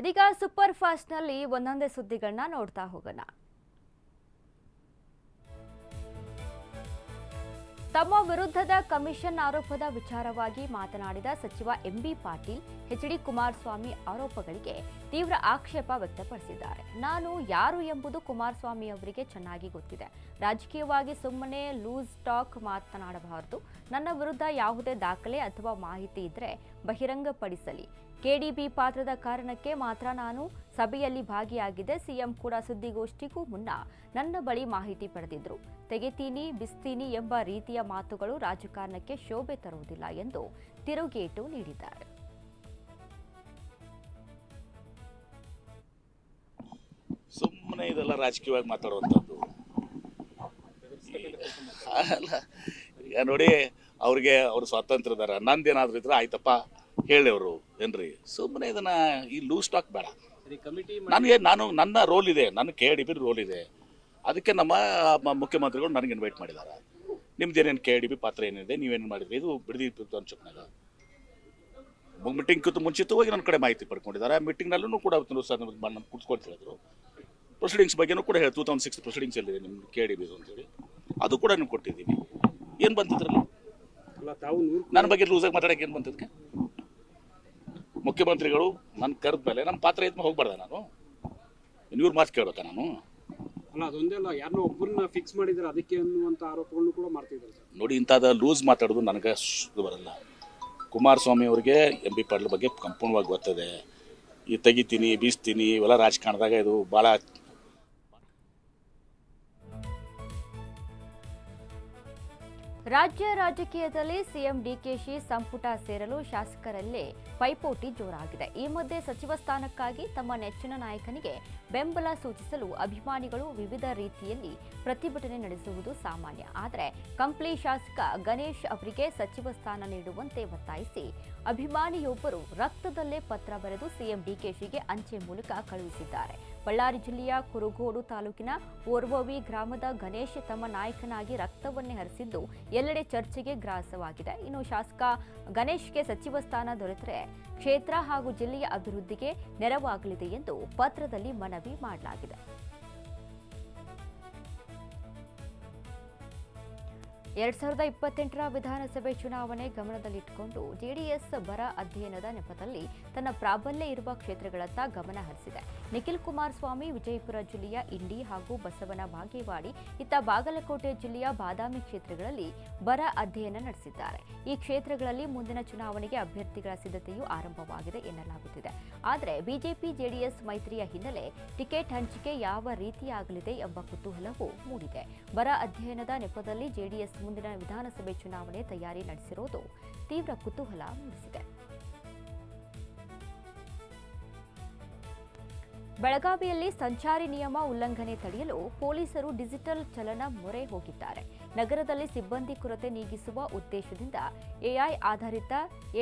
ಇದೀಗ ಸೂಪರ್ ಫಾಸ್ಟ್ನಲ್ಲಿ ಒಂದೊಂದೇ ಸುದ್ದಿಗಳನ್ನ ನೋಡ್ತಾ ಹೋಗೋಣ. ತಮ್ಮ ವಿರುದ್ಧದ ಕಮಿಷನ್ ಆರೋಪದ ವಿಚಾರವಾಗಿ ಮಾತನಾಡಿದ ಸಚಿವ ಎಂಬಿ ಪಾಟೀಲ್ ಎಚ್ಡಿ ಕುಮಾರಸ್ವಾಮಿ ಆರೋಪಗಳಿಗೆ ತೀವ್ರ ಆಕ್ಷೇಪ ವ್ಯಕ್ತಪಡಿಸಿದ್ದಾರೆ. ನಾನು ಯಾರು ಎಂಬುದು ಕುಮಾರಸ್ವಾಮಿ ಅವರಿಗೆ ಚೆನ್ನಾಗಿ ಗೊತ್ತಿದೆ. ರಾಜಕೀಯವಾಗಿ ಸುಮ್ಮನೆ ಲೂಸ್ ಟಾಕ್ ಮಾತನಾಡಬಾರದು. ನನ್ನ ವಿರುದ್ಧ ಯಾವುದೇ ದಾಖಲೆ ಅಥವಾ ಮಾಹಿತಿ ಇದ್ರೆ ಬಹಿರಂಗಪಡಿಸಲಿ. ಕೆಡಿಬಿ ಪಾತ್ರದ ಕಾರಣಕ್ಕೆ ಮಾತ್ರ ನಾನು ಸಭೆಯಲ್ಲಿ ಭಾಗಿಯಾಗಿದ್ದೆ. ಸಿಎಂ ಕೂಡ ಸುದ್ದಿಗೋಷ್ಠಿಗೂ ಮುನ್ನ ನನ್ನ ಬಳಿ ಮಾಹಿತಿ ಪಡೆದಿದ್ರು. ತೆಗೆತೀನಿ ಬಿಸ್ತೀನಿ ಎಂಬ ರೀತಿಯ ಮಾತುಗಳು ರಾಜಕಾರಣಕ್ಕೆ ಶೋಭೆ ತರುವುದಿಲ್ಲ ಎಂದು ತಿರುಗೇಟು ನೀಡಿದ್ದಾರೆ. ಸುಮ್ಮನೆ ಇದೆಲ್ಲ ರಾಜಕೀಯವಾಗಿ ಮಾತಾಡುವಂಥದ್ದು ಅಲ್ಲ. ಈಗ ನೋಡಿ, ಅವ್ರಿಗೆ ಅವ್ರ ಸ್ವಾತಂತ್ರ್ಯದಾರ, ನಂದೇನಾದ್ರೂ ಇದ್ರೆ ಆಯ್ತಪ್ಪ ಹೇಳಿ ಅವರು ಏನ್ರಿ. ಸುಮ್ಮನೆ ಇದನ್ನ ಈ ಲೂಸ್ ಟಾಕ್ ಬೇಡ. ನಾನು ನನ್ನ ರೋಲ್ ಇದೆ, ನನ್ನ KDB ರೋಲ್ ಇದೆ. ಅದಕ್ಕೆ ನಮ್ಮ ಮುಖ್ಯಮಂತ್ರಿಗಳು ನನಗೆ ಇನ್ವೈಟ್ ಮಾಡಿದ್ದಾರೆ. ನಿಮ್ದೇನೇನು KDB ಪಾತ್ರ ಏನಿದೆ, ನೀವೇನು ಮಾಡಿದ್ರಿ, ಇದು ಬಿಡದಿ ಅನ್ಸಕ್ನಾಗ ಮೀಟಿಂಗ್ ಮುಂಚಿತವಾಗಿ ನನ್ನ ಕಡೆ ಮಾಹಿತಿ ಪಡ್ಕೊಂಡಿದ್ದಾರೆ. ಮೀಟಿಂಗ್ನಲ್ಲೂ ಕೂಡ ನನ್ನ ಕುತ್ಕೊಳ್ತಾ ಹೇಳಿದ್ರು. ಪ್ರೊಸೀಡಿಂಗ್ಸ್ ಬಗ್ಗೆನೂ ಕೂಡ ಹೇಳಿ 2006 ಪ್ರೊಸೀಡಿಂಗ್ಸ್ ಎಲ್ಲಿದೆ ನಿಮ್ಮ KDB ಅಂತೇಳಿ, ಅದು ಕೂಡ ನೀವು ಕೊಟ್ಟಿದ್ದೀವಿ. ಏನು ಬಂತಿದ್ರಲ್ಲ ನನ್ನ ಬಗ್ಗೆ ಲೂಸಾಗಿ ಮಾತಾಡೋಕೆ ಏನು ಬಂತದಕ್ಕೆ? ಮುಖ್ಯಮಂತ್ರಿಗಳು ನನ್ನ ಕರೆದ ಮೇಲೆ ನಮ್ಮ ಪಾತ್ರ ಇದ್ಮೇಲೆ ಹೋಗ್ಬಾರ್ದ ನಾನು? ಇವ್ರ ಮಾತು ಕೇಳ್ಬೇಕಾ ನಾನು? ಅಲ್ಲ, ಅದೊಂದೇ ಅಲ್ಲ, ಯಾರನ್ನೋ ಒಬ್ಬರನ್ನ ಫಿಕ್ಸ್ ಮಾಡಿದ್ರೆ ಅದಕ್ಕೆ ಅನ್ನುವಂಥ ಆರೋಪಗಳನ್ನು ಕೂಡ ಮಾಡ್ತಿದ್ದಾರೆ ಸರ್. ನೋಡಿ, ಇಂಥದ್ದು ಲೂಸ್ ಮಾತಾಡೋದು ನನಗೆ ಬರಲ್ಲ. ಕುಮಾರಸ್ವಾಮಿ ಅವರಿಗೆ MB ಪಾಟೀಲ್ ಬಗ್ಗೆ ಸಂಪೂರ್ಣವಾಗಿ ಗೊತ್ತದೆ. ಈ ತೆಗಿತೀನಿ ಬೀಸ್ತೀನಿ ಇವೆಲ್ಲ ರಾಜಕಾರಣದಾಗ ಇದು ಭಾಳ. ರಾಜ್ಯ ರಾಜಕೀಯದಲ್ಲಿ ಸಿಎಂ ಡಿಕೆಶಿ ಸಂಪುಟ ಸೇರಲು ಶಾಸಕರಲ್ಲೇ ಪೈಪೋಟಿ ಜೋರಾಗಿದೆ. ಈ ಮಧ್ಯೆ ಸಚಿವ ಸ್ಥಾನಕ್ಕಾಗಿ ತಮ್ಮ ನೆಚ್ಚಿನ ನಾಯಕನಿಗೆ ಬೆಂಬಲ ಸೂಚಿಸಲು ಅಭಿಮಾನಿಗಳು ವಿವಿಧ ರೀತಿಯಲ್ಲಿ ಪ್ರತಿಭಟನೆ ನಡೆಸುವುದು ಸಾಮಾನ್ಯ. ಆದರೆ ಕಂಪ್ಲಿ ಶಾಸಕ ಗಣೇಶ್ ಅವರಿಗೆ ಸಚಿವ ಸ್ಥಾನ ನೀಡುವಂತೆ ಒತ್ತಾಯಿಸಿ ಅಭಿಮಾನಿಯೊಬ್ಬರು ರಕ್ತದಲ್ಲೇ ಪತ್ರ ಬರೆದು ಸಿಎಂ ಡಿಕೆಶಿಗೆ ಅಂಚೆ ಮೂಲಕ ಕಳುಹಿಸಿದ್ದಾರೆ. ಬಳ್ಳಾರಿ ಜಿಲ್ಲೆಯ ಕುರುಗೋಡು ತಾಲೂಕಿನ ಓರ್ವವಿ ಗ್ರಾಮದ ಗಣೇಶ್ ತಮ್ಮ ನಾಯಕನಾಗಿ ರಕ್ತವನ್ನೇ ಹರಿಸಿದ್ದು ಎಲ್ಲೆಡೆ ಚರ್ಚೆಗೆ ಗ್ರಾಸವಾಗಿದೆ. ಇನ್ನು ಶಾಸಕ ಗಣೇಶ್ಗೆ ಸಚಿವ ಸ್ಥಾನ ದೊರೆತರೆ ಕ್ಷೇತ್ರ ಹಾಗೂ ಜಿಲ್ಲೆಯ ಅಭಿವೃದ್ಧಿಗೆ ನೆರವಾಗಲಿದೆ ಎಂದು ಪತ್ರದಲ್ಲಿ ಮನವಿ ಮಾಡಲಾಗಿದೆ. 2028ರ ವಿಧಾನಸಭೆ ಚುನಾವಣೆ ಗಮನದಲ್ಲಿಟ್ಟುಕೊಂಡು ಜೆಡಿಎಸ್ ಬರ ಅಧ್ಯಯನದ ನೆಪದಲ್ಲಿ ತನ್ನ ಪ್ರಾಬಲ್ಯ ಇರುವ ಕ್ಷೇತ್ರಗಳತ್ತ ಗಮನ ಹರಿಸಿದೆ. ನಿಖಿಲ್ ಕುಮಾರಸ್ವಾಮಿ ವಿಜಯಪುರ ಜಿಲ್ಲೆಯ ಇಂಡಿ ಹಾಗೂ ಬಸವನ ಬಾಗೇವಾಡಿ, ಇತ್ತ ಬಾಗಲಕೋಟೆ ಜಿಲ್ಲೆಯ ಬಾದಾಮಿ ಕ್ಷೇತ್ರಗಳಲ್ಲಿ ಬರ ಅಧ್ಯಯನ ನಡೆಸಿದ್ದಾರೆ. ಈ ಕ್ಷೇತ್ರಗಳಲ್ಲಿ ಮುಂದಿನ ಚುನಾವಣೆಗೆ ಅಭ್ಯರ್ಥಿಗಳ ಸಿದ್ಧತೆಯೂ ಆರಂಭವಾಗಿದೆ ಎನ್ನಲಾಗುತ್ತಿದೆ. ಆದರೆ ಬಿಜೆಪಿ ಜೆಡಿಎಸ್ ಮೈತ್ರಿಯ ಹಿನ್ನೆಲೆ ಟಿಕೆಟ್ ಹಂಚಿಕೆ ಯಾವ ರೀತಿಯಾಗಲಿದೆ ಎಂಬ ಕುತೂಹಲವೂ ಮೂಡಿದೆ. ಬರ ಅಧ್ಯಯನದ ನೆಪದಲ್ಲಿ ಜೆಡಿಎಸ್ ಮುಂದಿನ ವಿಧಾನಸಭೆ ಚುನಾವಣೆ ತಯಾರಿ ನಡೆಸಿರುವುದು ತೀವ್ರ ಕುತೂಹಲ ಮೂಡಿಸಿದೆ. ಬೆಳಗಾವಿಯಲ್ಲಿ ಸಂಚಾರಿ ನಿಯಮ ಉಲ್ಲಂಘನೆ ತಡೆಯಲು ಪೊಲೀಸರು ಡಿಜಿಟಲ್ ಚಲನ ಮೊರೆ ಹೋಗಿದ್ದಾರೆ. ನಗರದಲ್ಲಿ ಸಿಬ್ಬಂದಿ ಕೊರತೆ ನೀಗಿಸುವ ಉದ್ದೇಶದಿಂದ AI ಆಧಾರಿತ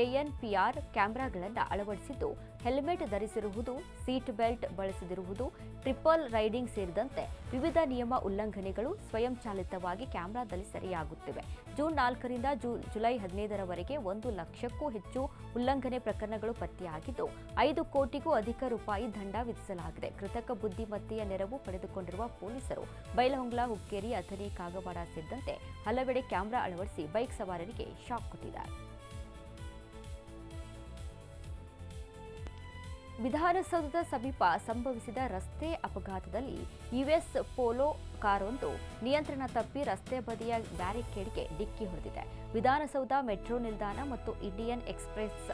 ANPR ಕ್ಯಾಮೆರಾಗಳನ್ನು ಅಳವಡಿಸಿದ್ದು, ಹೆಲ್ಮೆಟ್ ಧರಿಸಿರುವುದು, ಸೀಟ್ ಬೆಲ್ಟ್ ಬಳಸದಿರುವುದು, ಟ್ರಿಪಲ್ ರೈಡಿಂಗ್ ಸೇರಿದಂತೆ ವಿವಿಧ ನಿಯಮ ಉಲ್ಲಂಘನೆಗಳು ಸ್ವಯಂಚಾಲಿತವಾಗಿ ಕ್ಯಾಮೆರಾದಲ್ಲಿ ಸೆರೆಯಾಗುತ್ತಿವೆ. ಜೂನ್ 4ರಿಂದ ಜುಲೈ 15ರವರೆಗೆ 1 ಲಕ್ಷಕ್ಕೂ ಹೆಚ್ಚು ಉಲ್ಲಂಘನೆ ಪ್ರಕರಣಗಳು ಪತ್ತೆಯಾಗಿದ್ದು 5 ಕೋಟಿಗೂ ಅಧಿಕ ರೂಪಾಯಿ ದಂಡ ವಿಧಿಸಲಾಗಿದೆ. ಕೃತಕ ಬುದ್ಧಿಮತ್ತೆಯ ನೆರವು ಪಡೆದುಕೊಂಡಿರುವ ಪೊಲೀಸರು ಬೈಲಹೊಂಗಲ, ಹುಕ್ಕೇರಿ, ಅಥಣಿ, ಕಾಗವಾಡ ಸೇರಿದಂತೆ ಹಲವೆಡೆ ಕ್ಯಾಮೆರಾ ಅಳವಡಿಸಿ ಬೈಕ್ ಸವಾರರಿಗೆ ಶಾಕ್ ಕೊಟ್ಟಿದ್ದಾರೆ. ವಿಧಾನಸೌಧದ ಸಮೀಪ ಸಂಭವಿಸಿದ ರಸ್ತೆ ಅಪಘಾತದಲ್ಲಿ US ಪೋಲೋ ಕಾರೊಂದು ನಿಯಂತ್ರಣ ತಪ್ಪಿ ರಸ್ತೆ ಬದಿಯ ಬ್ಯಾರಿಕೇಡ್ಗೆ ಡಿಕ್ಕಿ ಹೊಡೆದಿದೆ. ವಿಧಾನಸೌಧ ಮೆಟ್ರೋ ನಿಲ್ದಾಣ ಮತ್ತು ಇಂಡಿಯನ್ ಎಕ್ಸ್‌ಪ್ರೆಸ್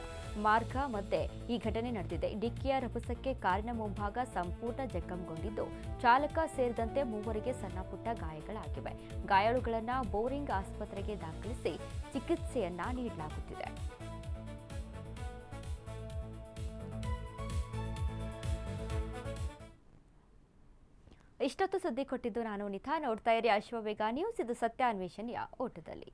ಮಾರ್ಗ ಮಧ್ಯೆ ಈ ಘಟನೆ ನಡೆದಿದೆ. ಡಿಕ್ಕಿಯ ರಭಸಕ್ಕೆ ಕಾರಿನ ಮುಂಭಾಗ ಸಂಪೂರ್ಣ ಜಖಂಗೊಂಡಿದ್ದು, ಚಾಲಕ ಸೇರಿದಂತೆ 3 ಸಣ್ಣಪುಟ್ಟ ಗಾಯಗಳಾಗಿವೆ. ಗಾಯಾಳುಗಳನ್ನು ಬೋರಿಂಗ್ ಆಸ್ಪತ್ರೆಗೆ ದಾಖಲಿಸಿ ಚಿಕಿತ್ಸೆಯನ್ನ ನೀಡಲಾಗುತ್ತಿದೆ. ಇಷ್ಟೊತ್ತು ಸುದ್ದಿ ಕೊಟ್ಟಿದ್ದು ನಾನು ನಿಥಾ. ನೋಡ್ತಾ ಇರಿ ಅಶ್ವವೇಗ ನ್ಯೂಸ್. ಇದು ಸತ್ಯಾನ್ವೇಷಣೆಯ ಓಟದಲ್ಲಿ.